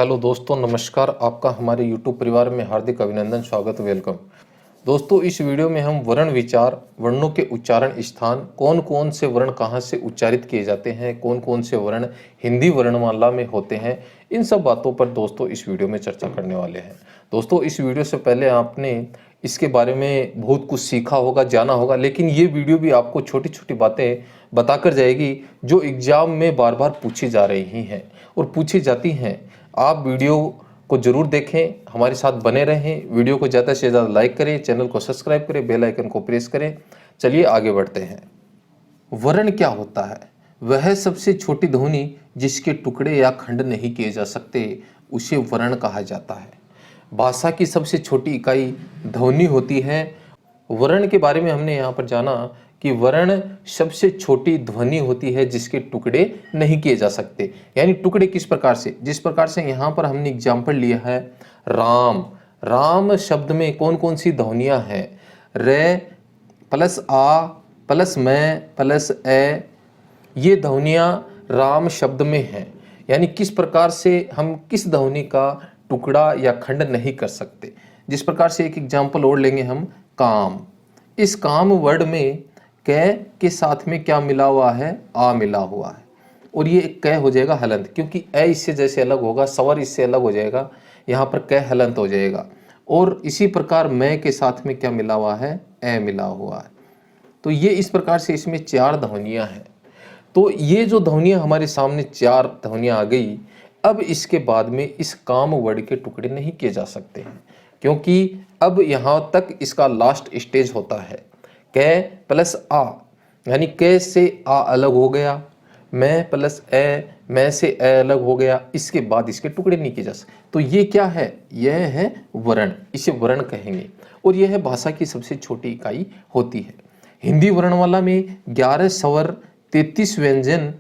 Hello दोस्तों, नमस्कार। आपका हमारे YouTube परिवार में हार्दिक अभिनंदन, स्वागत, वेलकम। दोस्तों, इस वीडियो में हम वर्ण विचार, वर्णों के उच्चारण स्थान, कौन कौन से वर्ण कहाँ से उच्चारित किए जाते हैं, कौन कौन से वर्ण हिंदी वर्णमाला में होते हैं, इन सब बातों पर दोस्तों इस वीडियो में चर्चा करने वाले हैं। दोस्तों, इस वीडियो से पहले आपने इसके बारे में बहुत कुछ सीखा होगा, जाना होगा, लेकिन ये वीडियो भी आपको छोटी छोटी बातें बताकर जाएगी जो एग्जाम में बार बार पूछी जा रही हैं और पूछी जाती हैं। आप वीडियो को जरूर देखें, हमारे साथ बने रहें, वीडियो को ज़्यादा से ज़्यादा लाइक करें, चैनल को सब्सक्राइब करें, बेल आइकन को प्रेस करें। चलिए आगे बढ़ते हैं। वर्ण क्या होता है? वह सबसे छोटी ध्वनि जिसके टुकड़े या खंड नहीं किए जा सकते, उसे वर्ण कहा जाता है। भाषा की सबसे छोटी इकाई ध्वनि होती है। वर्ण के बारे में हमने यहाँ पर जाना कि वर्ण सबसे छोटी ध्वनि होती है जिसके टुकड़े नहीं किए जा सकते। यानी टुकड़े किस प्रकार से? जिस प्रकार से यहाँ पर हमने एग्जाम्पल लिया है राम। राम शब्द में कौन कौन सी ध्वनियाँ हैं? रे प्लस आ प्लस मैं प्लस ए, ये ध्वनियाँ राम शब्द में हैं। यानी किस प्रकार से हम किस ध्वनि का टुकड़ा या खंड नहीं कर सकते। जिस प्रकार से एक एग्जाम्पल और लेंगे हम, काम। इस काम वर्ड में कै के साथ में क्या मिला हुआ है? आ मिला हुआ है, और ये कै हो जाएगा हलंत, क्योंकि ए इससे जैसे अलग होगा, स्वर इससे अलग हो जाएगा, यहाँ पर कै हलंत हो जाएगा। और इसी प्रकार मैं के साथ में क्या मिला हुआ है? ए मिला हुआ है। तो ये इस प्रकार से इसमें चार ध्वनियाँ हैं। तो ये जो ध्वनियाँ हमारे सामने चार ध्वनियाँ आ गई, अब इसके बाद में इस काम वर्ड के टुकड़े नहीं किए जा सकते हैं, क्योंकि अब यहाँ तक इसका लास्ट स्टेज होता है कै प्लस आ, यानी कै से आ अलग हो गया, मैं प्लस ए, मैं से ए अलग हो गया, इसके बाद इसके टुकड़े नहीं किए जा सकते। तो ये क्या है? यह है वर्ण, इसे वर्ण कहेंगे। और यह भाषा की सबसे छोटी इकाई होती है। हिंदी वर्णमाला में 11 स्वर, 33 व्यंजन,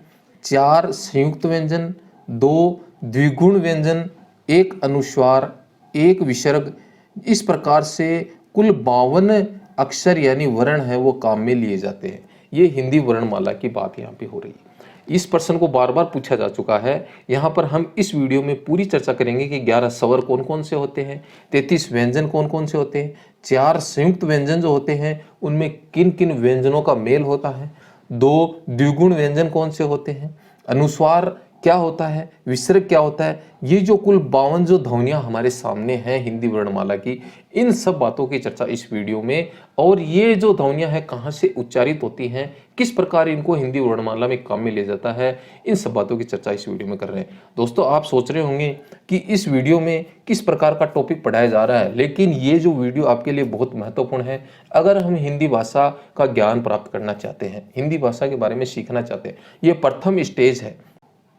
4 संयुक्त व्यंजन, 2 द्विगुण व्यंजन, 1 अनुस्वार, 1 विसर्ग, इस प्रकार से कुल 52 अक्षर यानी वर्ण है वो काम में लिए जाते हैं। ये हिंदी वर्णमाला की बात यहाँ पे हो रही है। इस प्रश्न को बार बार पूछा जा चुका है। यहाँ पर हम इस वीडियो में पूरी चर्चा करेंगे कि 11 स्वर कौन कौन से होते हैं, 33 व्यंजन कौन कौन से होते हैं, 4 संयुक्त व्यंजन जो होते हैं उनमें किन किन व्यंजनों का मेल होता है, 2 द्विगुण व्यंजन कौन से होते हैं, अनुस्वार क्या होता है, विसर्ग क्या होता है। ये जो कुल 52 जो ध्वनियाँ हमारे सामने हैं हिंदी वर्णमाला की, इन सब बातों की चर्चा इस वीडियो में, और ये जो ध्वनियाँ हैं कहाँ से उच्चारित होती हैं, किस प्रकार इनको हिंदी वर्णमाला में काम में लिया जाता है, इन सब बातों की चर्चा इस वीडियो में कर रहे हैं। दोस्तों, आप सोच रहे होंगे कि इस वीडियो में किस प्रकार का टॉपिक पढ़ाया जा रहा है, लेकिन ये जो वीडियो आपके लिए बहुत महत्वपूर्ण है। अगर हम हिंदी भाषा का ज्ञान प्राप्त करना चाहते हैं, हिंदी भाषा के बारे में सीखना चाहते हैं, ये प्रथम स्टेज है,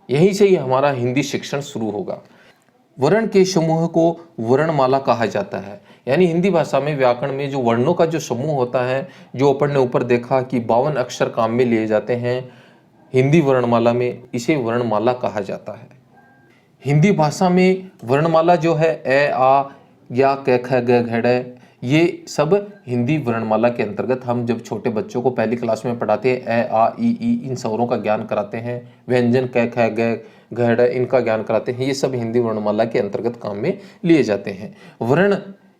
यहीं से ही हमारा हिंदी शिक्षण शुरू होगा। वर्ण के समूह को वर्णमाला कहा जाता है। यानी हिंदी भाषा में व्याकरण में जो वर्णों का जो समूह होता है, जो अपन ने ऊपर देखा कि 52 अक्षर काम में लिए जाते हैं हिंदी वर्णमाला में, इसे वर्णमाला कहा जाता है। हिंदी भाषा में वर्णमाला जो है ए आ या क ख ग घ ड़, ये सब हिंदी वर्णमाला के अंतर्गत हम जब छोटे बच्चों को पहली क्लास में पढ़ाते हैं, ए आ ई इन स्वरों का ज्ञान कराते हैं, व्यंजन क ख ग घ ड़ इनका ज्ञान कराते हैं, ये सब हिंदी वर्णमाला के अंतर्गत काम में लिए जाते हैं। वर्ण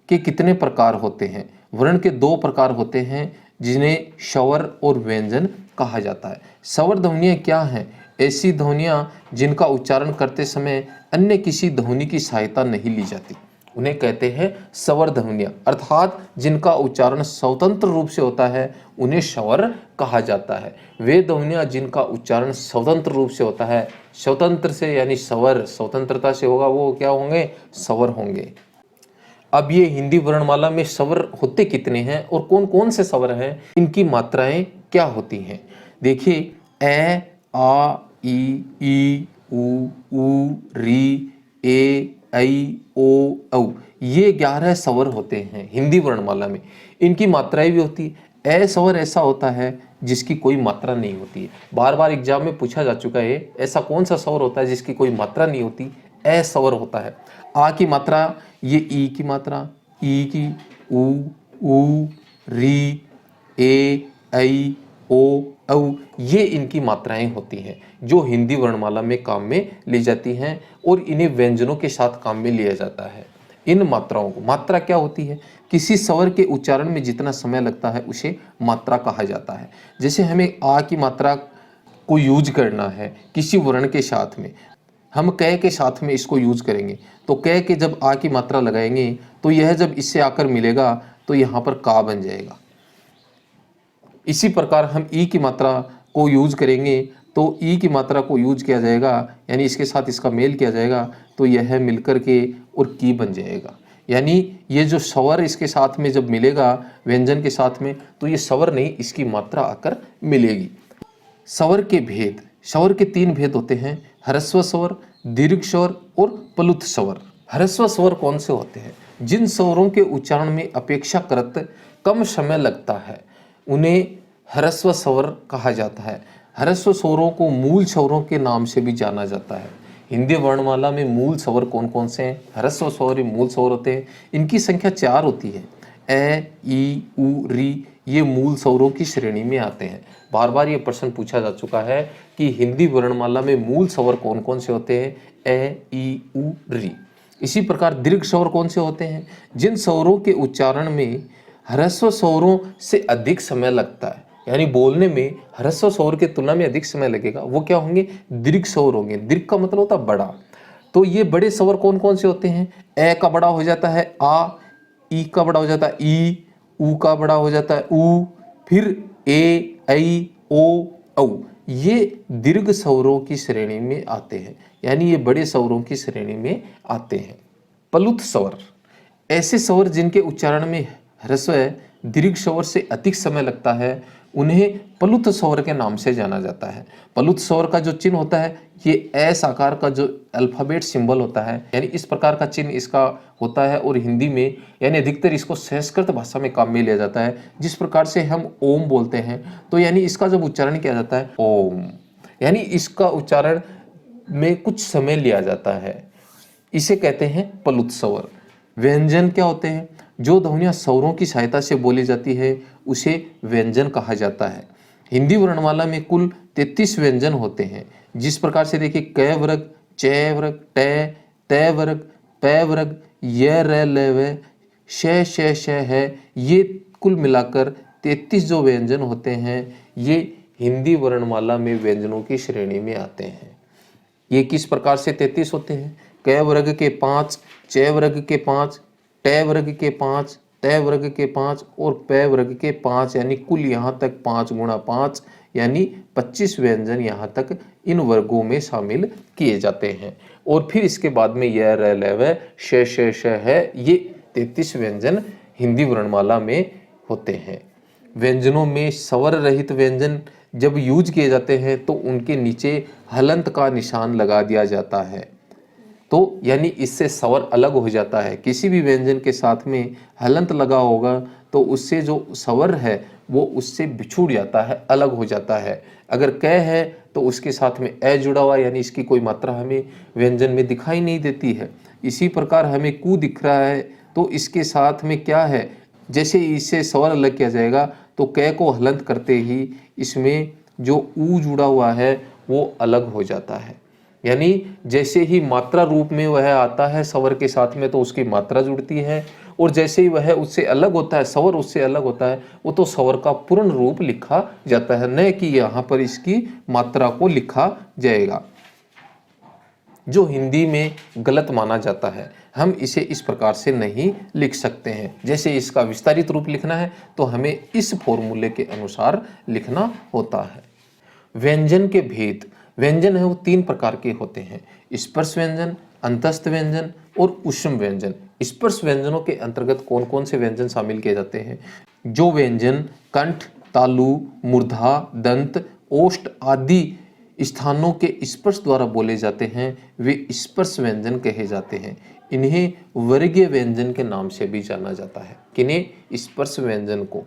के कितने प्रकार होते हैं? वर्ण के 2 प्रकार होते हैं जिन्हें स्वर और व्यंजन कहा जाता है। स्वर ध्वनियाँ क्या हैं? ऐसी ध्वनियाँ जिनका उच्चारण करते समय अन्य किसी ध्वनि की सहायता नहीं ली जाती, उन्हें कहते हैं स्वर ध्वनियाँ। अर्थात जिनका उच्चारण स्वतंत्र रूप से होता है उन्हें स्वर कहा जाता है। वे ध्वनियाँ जिनका उच्चारण स्वतंत्र रूप से होता है, स्वतंत्र से यानी स्वर स्वतंत्रता से होगा, वो क्या होंगे? स्वर होंगे। अब ये हिंदी वर्णमाला में स्वर होते कितने हैं और कौन कौन से स्वर हैं, इनकी मात्राएं क्या होती हैं? देखिए, ए आ ई उ री ए ऐ ओ औ, ये 11 स्वर होते हैं हिंदी वर्णमाला में। इनकी मात्राएं भी होती है। ए स्वर ऐसा होता है जिसकी कोई मात्रा नहीं होती है। बार बार एग्जाम में पूछा जा चुका है, ऐसा कौन सा स्वर होता है जिसकी कोई मात्रा नहीं होती? ए स्वर होता है। आ की मात्रा, ये ई की मात्रा, ई की उ री ए ऐ ओ, औ, ये इनकी मात्राएं होती हैं जो हिंदी वर्णमाला में काम में ली जाती हैं और इन्हें व्यंजनों के साथ काम में लिया जाता है। इन मात्राओं को, मात्रा क्या होती है? किसी स्वर के उच्चारण में जितना समय लगता है उसे मात्रा कहा जाता है। जैसे हमें आ की मात्रा को यूज करना है किसी वर्ण के साथ में, हम कै के साथ में इसको यूज करेंगे, तो कै के जब आ की मात्रा लगाएंगे तो यह जब इससे आकर मिलेगा तो यहाँ पर का बन जाएगा। इसी प्रकार हम ई की मात्रा को यूज करेंगे तो ई की मात्रा को यूज किया जाएगा, यानी इसके साथ इसका मेल किया जाएगा तो यह मिलकर के और की बन जाएगा। यानी ये जो स्वर इसके साथ में जब मिलेगा व्यंजन के साथ में तो ये स्वर नहीं, इसकी मात्रा आकर मिलेगी। स्वर के भेद, स्वर के 3 भेद होते हैं, ह्रस्व स्वर, दीर्घ स्वर और प्लुत स्वर। ह्रस्व स्वर कौन से होते हैं? जिन स्वरों के उच्चारण में अपेक्षाकृत कम समय लगता है उन्हें ह्रस्व स्वर कहा जाता है। ह्रस्व स्वरों को मूल स्वरों के नाम से भी जाना जाता है। हिंदी वर्णमाला में मूल स्वर कौन कौन से हैं? ह्रस्व स्वर मूल स्वर होते हैं, इनकी संख्या 4 होती है। ए, ई, उ, री ये मूल स्वरों की श्रेणी में आते हैं। बार बार ये प्रश्न पूछा जा चुका है कि हिंदी वर्णमाला में मूल स्वर कौन कौन से होते हैं? ए, ई, उ, री। इसी प्रकार दीर्घ स्वर कौन से होते हैं? जिन स्वरों के उच्चारण में ह्रस्व स्वरों से अधिक समय लगता है, यानी बोलने में ह्रस्व स्वर की तुलना में अधिक समय लगेगा, वो क्या होंगे? दीर्घ स्वर होंगे। दीर्घ का मतलब होता है बड़ा। तो ये बड़े स्वर कौन कौन से होते हैं? ए का बड़ा हो जाता है आ, ई का बड़ा हो जाता है ई, उ का बड़ा हो जाता है उ, फिर ए, ऐ, ओ, औ। ये दीर्घ स्वरों की श्रेणी में आते हैं, यानी ये बड़े स्वरों की श्रेणी में आते हैं। प्लुत स्वर, ऐसे स्वर जिनके उच्चारण में ह्रस्व दीर्घ स्वर से अधिक समय लगता है उन्हें प्लुत स्वर के नाम से जाना जाता है। प्लुत स्वर का जो चिन्ह होता है ये एस आकार का जो अल्फाबेट सिंबल होता है, यानी इस प्रकार का चिन्ह इसका होता है। और हिंदी में यानी अधिकतर इसको संस्कृत भाषा में काम में लिया जाता है। जिस प्रकार से हम ओम बोलते हैं तो यानी इसका जब उच्चारण किया जाता है ओम, यानी इसका उच्चारण में कुछ समय लिया जाता है, इसे कहते हैं प्लुत स्वर। व्यंजन क्या होते हैं? जो ध्वनियाँ स्वरों की सहायता से बोली जाती है उसे व्यंजन कहा जाता है। हिंदी वर्णमाला में कुल 33 व्यंजन होते हैं। जिस प्रकार से देखिए कै वर्ग, चै वर्ग, टे, तै वर्ग, पै वर्ग, य, र, ल, व, श, श, श है, ये कुल मिलाकर 33 जो व्यंजन होते हैं ये हिंदी वर्णमाला में व्यंजनों की श्रेणी में आते हैं। ये किस प्रकार से 33 होते हैं? कै वर्ग के 5, चै वर्ग के 5, टै वर्ग के 5, तै वर्ग के 5 और पै वर्ग के 5, यानी कुल यहाँ तक 5 गुणा 5 यानी 25 व्यंजन यहाँ तक इन वर्गों में शामिल किए जाते हैं। और फिर इसके बाद में य, र, ल, व, श, श है, ये 33 व्यंजन हिंदी वर्णमाला में होते हैं। व्यंजनों में स्वर रहित व्यंजन जब यूज किए जाते हैं तो उनके नीचे हलंत का निशान लगा दिया जाता है, तो यानी इससे स्वर अलग हो जाता है। किसी भी व्यंजन के साथ में हलंत लगा होगा तो उससे जो स्वर है वो उससे बिछुड़ जाता है, अलग हो जाता है। अगर कै है तो उसके साथ में ए जुड़ा हुआ, यानी इसकी कोई मात्रा हमें व्यंजन में दिखाई नहीं देती है। इसी प्रकार हमें कु दिख रहा है तो इसके साथ में क्या है, जैसे इससे स्वर अलग किया जाएगा तो कै को हलंत करते ही इसमें जो ऊ जुड़ा हुआ है वो अलग हो जाता है। यानी जैसे ही मात्रा रूप में वह आता है स्वर के साथ में तो उसकी मात्रा जुड़ती है, और जैसे ही वह उससे अलग होता है, स्वर उससे अलग होता है, वो तो स्वर का पूर्ण रूप लिखा जाता है, न कि यहाँ पर इसकी मात्रा को लिखा जाएगा, जो हिंदी में गलत माना जाता है। हम इसे इस प्रकार से नहीं लिख सकते हैं। जैसे इसका विस्तारित रूप लिखना है तो हमें इस फॉर्मूले के अनुसार लिखना होता है। व्यंजन के भेद, व्यंजन है वो 3 प्रकार के होते हैं, स्पर्श व्यंजन, अंतस्थ व्यंजन और ऊष्म व्यंजन। स्पर्श व्यंजनों के अंतर्गत कौन कौन से व्यंजन शामिल किए जाते हैं? जो व्यंजन कंठ, तालु, मूर्धा, दंत, ओष्ठ आदि स्थानों के स्पर्श द्वारा बोले जाते हैं वे स्पर्श व्यंजन कहे जाते हैं। इन्हें वर्गीय व्यंजन के नाम से भी जाना जाता है। किन्हें? स्पर्श व्यंजन को।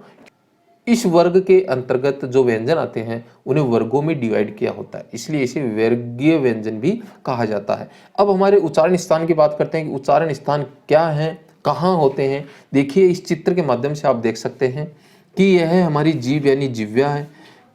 इस वर्ग के अंतर्गत जो व्यंजन आते हैं उन्हें वर्गों में डिवाइड किया होता है, इसलिए इसे वर्गीय व्यंजन भी कहा जाता है। अब हमारे उच्चारण स्थान की बात करते हैं कि उच्चारण स्थान क्या है, कहाँ होते हैं। देखिए इस चित्र के माध्यम से आप देख सकते हैं कि यह हमारी जीभ यानी जिह्वा है,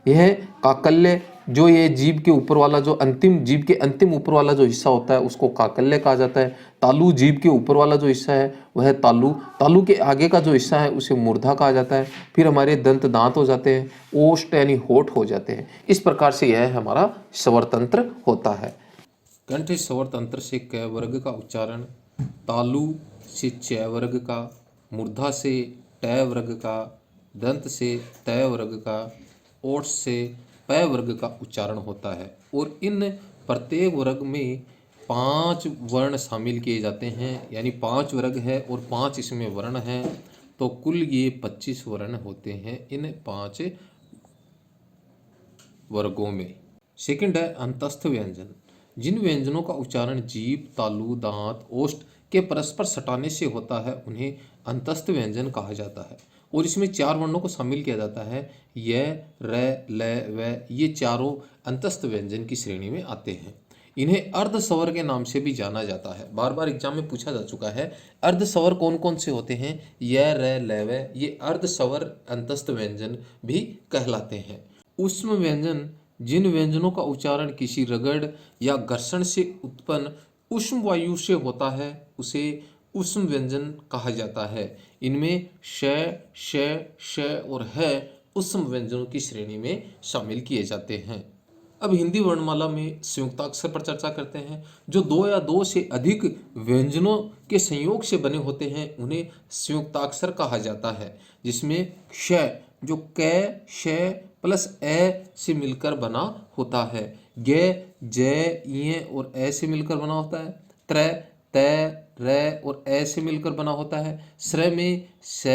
यह काकल्य, जो ये जीभ के ऊपर वाला जो अंतिम जीभ के अंतिम ऊपर वाला जो हिस्सा होता है उसको काकल्य कहा जाता है। तालु जीभ के ऊपर वाला जो हिस्सा है वह तालु, तालु के आगे का जो हिस्सा है उसे मूर्धा कहा जाता है। फिर हमारे दंत दांत हो जाते हैं, ओष्ठ यानी होठ हो जाते हैं। इस प्रकार से यह हमारा स्वर तंत्र होता है। कंठ स्वर तंत्र से क वर्ग का उच्चारण, तालु से च वर्ग का, मूर्धा से ट वर्ग का, दंत से त वर्ग का, ओठ से प वर्ग का उच्चारण होता है। और इन प्रत्येक वर्ग में 5 वर्ण शामिल किए जाते हैं, यानी 5 वर्ग है और 5 इसमें वर्ण हैं, तो कुल ये 25 वर्ण होते हैं इन 5 वर्गों में। सेकंड है अंतस्थ व्यंजन। जिन व्यंजनों का उच्चारण जीभ, तालु, दांत, ओष्ठ के परस्पर सटाने से होता है उन्हें अंतस्थ व्यंजन कहा जाता है। और इसमें 4 वर्णों को शामिल किया जाता है, य, र, ल, व। ये चारों अंतस्थ व्यंजन की श्रेणी में आते हैं। इन्हें अर्ध स्वर के नाम से भी जाना जाता है। बार बार एग्जाम में पूछा जा चुका है, अर्ध स्वर कौन कौन से होते हैं? य, र, ल, व। ये अर्ध स्वर अंतस्थ व्यंजन भी कहलाते हैं। ऊष्म व्यंजन, जिन व्यंजनों का उच्चारण किसी रगड़ या घर्षण से उत्पन्न ऊष्म वायु से होता है उसे ऊष्म व्यंजन कहा जाता है। इनमें श, श, श और ह ऊष्म व्यंजनों की श्रेणी में शामिल किए जाते हैं। अब हिंदी वर्णमाला में संयुक्ताक्षर पर चर्चा करते हैं। जो 2 या 2 से अधिक व्यंजनों के संयोग से बने होते हैं उन्हें संयुक्ताक्षर कहा जाता है, जिसमें श जो क, श प्लस ए से मिलकर बना होता है, ग, ज, य और ए से मिलकर बना होता है, त्र, त, र और ए से मिलकर बना होता है, स्र में स,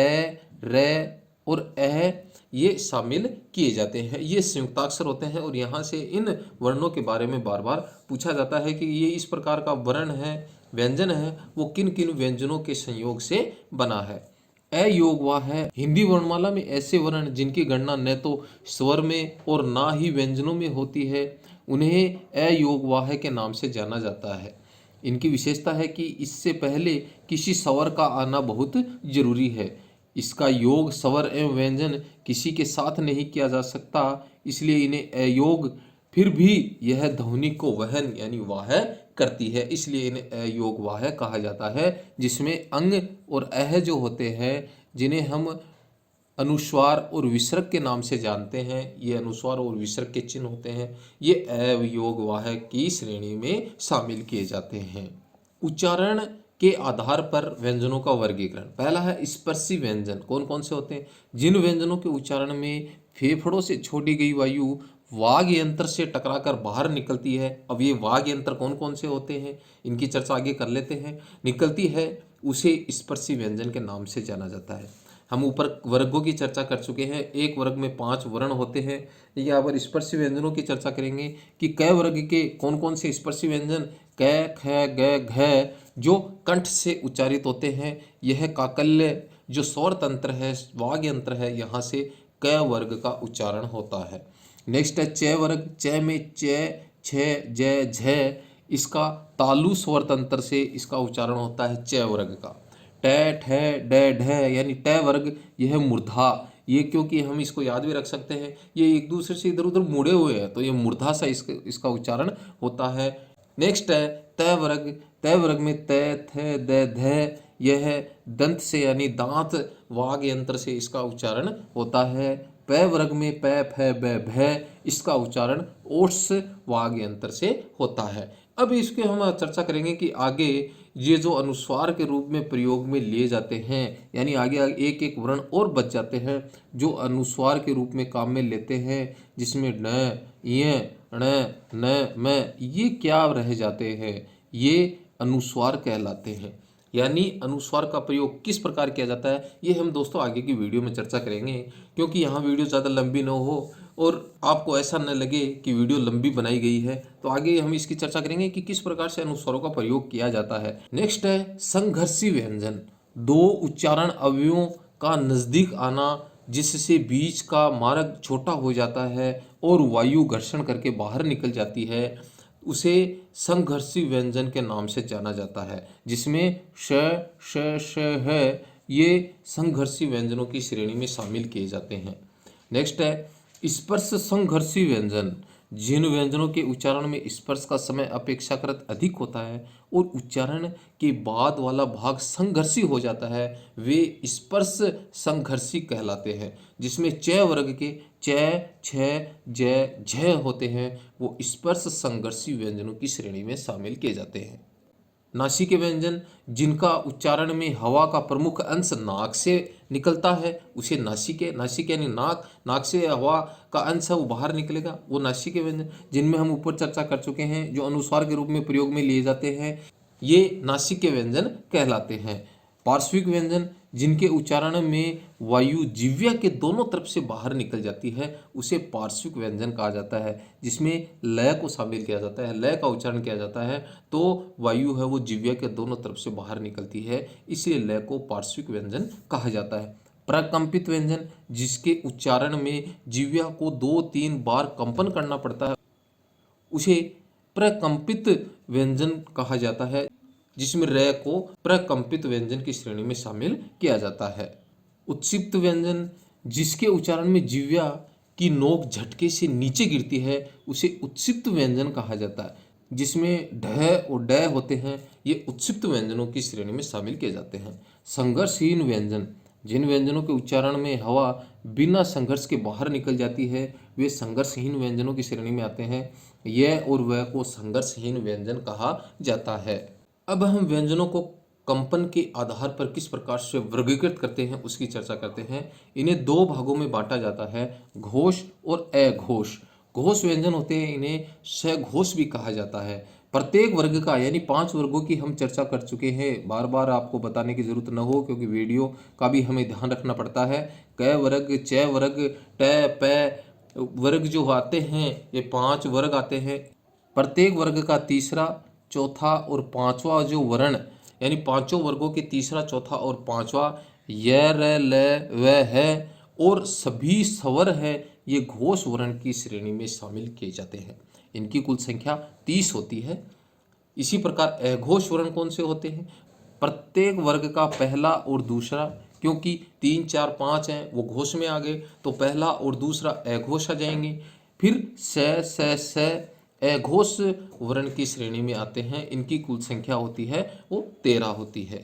र और अ ये शामिल किए जाते हैं। ये संयुक्ताक्षर होते हैं और यहाँ से इन वर्णों के बारे में बार बार पूछा जाता है कि ये इस प्रकार का वर्ण है, व्यंजन है, वो किन किन व्यंजनों के संयोग से बना है। अयोग वा है। हिंदी वर्णमाला में ऐसे वर्ण जिनकी गणना न तो स्वर में और ना ही व्यंजनों में होती है उन्हें अयोग वाह के नाम से जाना जाता है। इनकी विशेषता है कि इससे पहले किसी स्वर का आना बहुत जरूरी है। इसका योग स्वर एवं व्यंजन किसी के साथ नहीं किया जा सकता, इसलिए इन्हें अयोग, फिर भी यह ध्वनि को वहन यानी वाह करती है, इसलिए इन्हें अयोग वाह कहा जाता है। जिसमें अंग और अह जो होते हैं, जिन्हें हम अनुस्वार और विसर्ग के नाम से जानते हैं, ये अनुस्वार और विसर्ग के चिन्ह होते हैं, ये अयोग वाह की श्रेणी में शामिल किए जाते हैं। उच्चारण के आधार पर व्यंजनों का वर्गीकरण। पहला है स्पर्शी व्यंजन। कौन कौन से होते हैं? जिन व्यंजनों के उच्चारण में फेफड़ों से छोड़ी गई वायु वाग यंत्र से टकराकर बाहर निकलती है। अब ये वाग यंत्र कौन कौन से होते हैं, इनकी चर्चा आगे कर लेते हैं। निकलती है उसे स्पर्शी व्यंजन के नाम से जाना जाता है। हम ऊपर वर्गों की चर्चा कर चुके हैं। एक वर्ग में 5 वर्ण होते हैं। यहाँ पर स्पर्शी व्यंजनों की चर्चा करेंगे कि क वर्ग के कौन कौन से स्पर्शी व्यंजन क, ख, ग, घ जो कंठ से उच्चारित होते हैं। यह काकल्य जो स्वर तंत्र है, वाग यंत्र है, यहाँ से क वर्ग का उच्चारण होता है। नेक्स्ट है च वर्ग। च में च, छ, ज, झ, इसका तालु स्वर तंत्र से इसका उच्चारण होता है च वर्ग का। ट, ठ, ड, ढ यानी ट वर्ग, यह मूर्धा। ये क्योंकि हम इसको याद भी रख सकते हैं, ये एक दूसरे से इधर उधर मुड़े हुए हैं, तो ये मूर्धा सा इसका उच्चारण होता है। नेक्स्ट है त वर्ग। त वर्ग में त, थ, द, ध, यह दंत से यानी दांत वाग यंत्र से इसका उच्चारण होता है। प वर्ग में प, फ, ब, भ, इसका उच्चारण ओट्स वाग यंत्र से होता है। अब इसके हम चर्चा करेंगे कि आगे ये जो अनुस्वार के रूप में प्रयोग में लिए जाते हैं, यानी आगे एक एक वर्ण और बच जाते हैं जो अनुस्वार के रूप में काम में लेते हैं, जिसमें न, य, ण, न, म, ये क्या रह जाते हैं? ये अनुस्वार कहलाते हैं। यानी अनुस्वार का प्रयोग किस प्रकार किया जाता है, ये हम दोस्तों आगे की वीडियो में चर्चा करेंगे। क्योंकि यहाँ वीडियो ज़्यादा लंबी न हो और आपको ऐसा न लगे कि वीडियो लंबी बनाई गई है, तो आगे हम इसकी चर्चा करेंगे कि किस प्रकार से अनुस्वारों का प्रयोग किया जाता है। नेक्स्ट है संघर्षी व्यंजन। 2 उच्चारण अवयवों का नजदीक आना, जिससे बीच का मार्ग छोटा हो जाता है और वायु घर्षण करके बाहर निकल जाती है, उसे संघर्षी व्यंजन के नाम से जाना जाता है। जिसमें श, श, श है, ये संघर्षी व्यंजनों की श्रेणी में शामिल किए जाते हैं। नेक्स्ट है स्पर्श संघर्षी व्यंजन, जिन व्यंजनों के उच्चारण में स्पर्श का समय अपेक्षाकृत अधिक होता है और उच्चारण के बाद वाला भाग संघर्षी हो जाता है, वे स्पर्श संघर्षी कहलाते हैं। जिसमें च वर्ग के च, छ, ज, झ होते हैं, वो स्पर्श संघर्षी व्यंजनों की श्रेणी में शामिल किए जाते हैं। नासिके व्यंजन, जिनका उच्चारण में हवा का प्रमुख अंश नाक से निकलता है, उसे नासिके, नासिक यानी नाक, नाक से हवा का अंश है वो बाहर निकलेगा, वो नासिके व्यंजन। जिनमें हम ऊपर चर्चा कर चुके हैं, जो अनुस्वार के रूप में प्रयोग में लिए जाते हैं, ये नासिके व्यंजन कहलाते हैं। पार्श्विक व्यंजन, जिनके उच्चारण में वायु जिह्वा के दोनों तरफ से बाहर निकल जाती है, उसे पार्श्विक व्यंजन कहा जाता है। जिसमें लय को शामिल किया जाता है, लय का उच्चारण किया जाता है, तो वायु है वो जिह्वा के दोनों तरफ से बाहर निकलती है, इसलिए लय को पार्श्विक व्यंजन कहा जाता है। प्रकंपित व्यंजन, जिसके उच्चारण में जिह्वा को 2-3 बार कंपन करना पड़ता है, उसे प्रकंपित व्यंजन कहा जाता है। जिसमें र को प्रकंपित व्यंजन की श्रेणी में शामिल किया जाता है। उत्सिप्त व्यंजन, जिसके उच्चारण में जिह्वा की नोक झटके से नीचे गिरती है, उसे उत्सिप्त व्यंजन कहा जाता है। जिसमें ढ और ड होते हैं, ये उत्सिप्त व्यंजनों की श्रेणी में शामिल किए जाते हैं। संघर्षहीन व्यंजन, जिन व्यंजनों के उच्चारण में हवा बिना संघर्ष के बाहर निकल जाती है, वे संघर्षहीन व्यंजनों की श्रेणी में आते हैं। यह और वह को संघर्षहीन व्यंजन कहा जाता है। अब हम व्यंजनों को कंपन के आधार पर किस प्रकार से वर्गीकृत करते हैं उसकी चर्चा करते हैं। इन्हें 2 भागों में बांटा जाता है, घोष और अघोष। घोष व्यंजन होते हैं, इन्हें सघोष भी कहा जाता है। प्रत्येक वर्ग का यानी 5 वर्गों की हम चर्चा कर चुके हैं, बार बार आपको बताने की जरूरत न हो, क्योंकि वीडियो का भी हमें ध्यान रखना पड़ता है। क वर्ग, च वर्ग, ट, प वर्ग जो आते हैं, ये 5 वर्ग आते हैं। प्रत्येक वर्ग का तीसरा, चौथा और पांचवा जो वर्ण, यानी 5 वर्गों के तीसरा, चौथा और पांचवा, य, र, ल, व है और सभी स्वर है, ये घोष वर्ण की श्रेणी में शामिल किए जाते हैं। इनकी कुल संख्या 30 होती है। इसी प्रकार अघोष वर्ण कौन से होते हैं? प्रत्येक वर्ग का पहला और दूसरा, क्योंकि 3, 4, 5 हैं वो घोष में आ गए, तो पहला और दूसरा अघोष आ जाएंगे। फिर स अघोष वर्ण की श्रेणी में आते हैं। इनकी कुल संख्या होती है वो 13 होती है।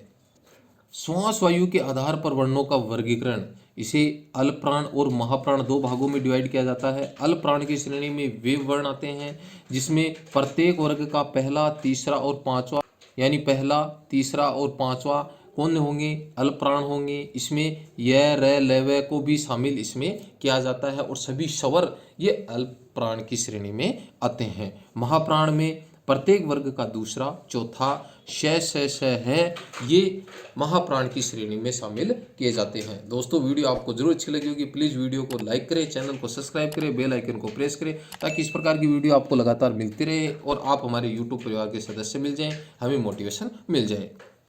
श्वास वायु के आधार पर वर्णों का वर्गीकरण, इसे अल्पप्राण और महाप्राण 2 भागों में डिवाइड किया जाता है। अल्पप्राण की श्रेणी में वे वर्ण आते हैं जिसमें प्रत्येक वर्ग का पहला, तीसरा और पांचवा, यानी पहला, तीसरा और पांचवा कौन होंगे? अल्पप्राण होंगे। इसमें य, र, ल, व को भी शामिल इसमें किया जाता है और सभी स्वर ये अल्पप्राण की श्रेणी में आते हैं। महाप्राण में प्रत्येक वर्ग का दूसरा, चौथा, श है, ये महाप्राण की श्रेणी में शामिल किए जाते हैं। दोस्तों वीडियो आपको जरूर अच्छी लगी होगी, प्लीज़ वीडियो को लाइक करें, चैनल को सब्सक्राइब करें, बेल आइकन को प्रेस करें, ताकि इस प्रकार की वीडियो आपको लगातार मिलती रहे और आप हमारे यूट्यूब परिवार के सदस्य मिल जाएं, हमें मोटिवेशन मिल जाए।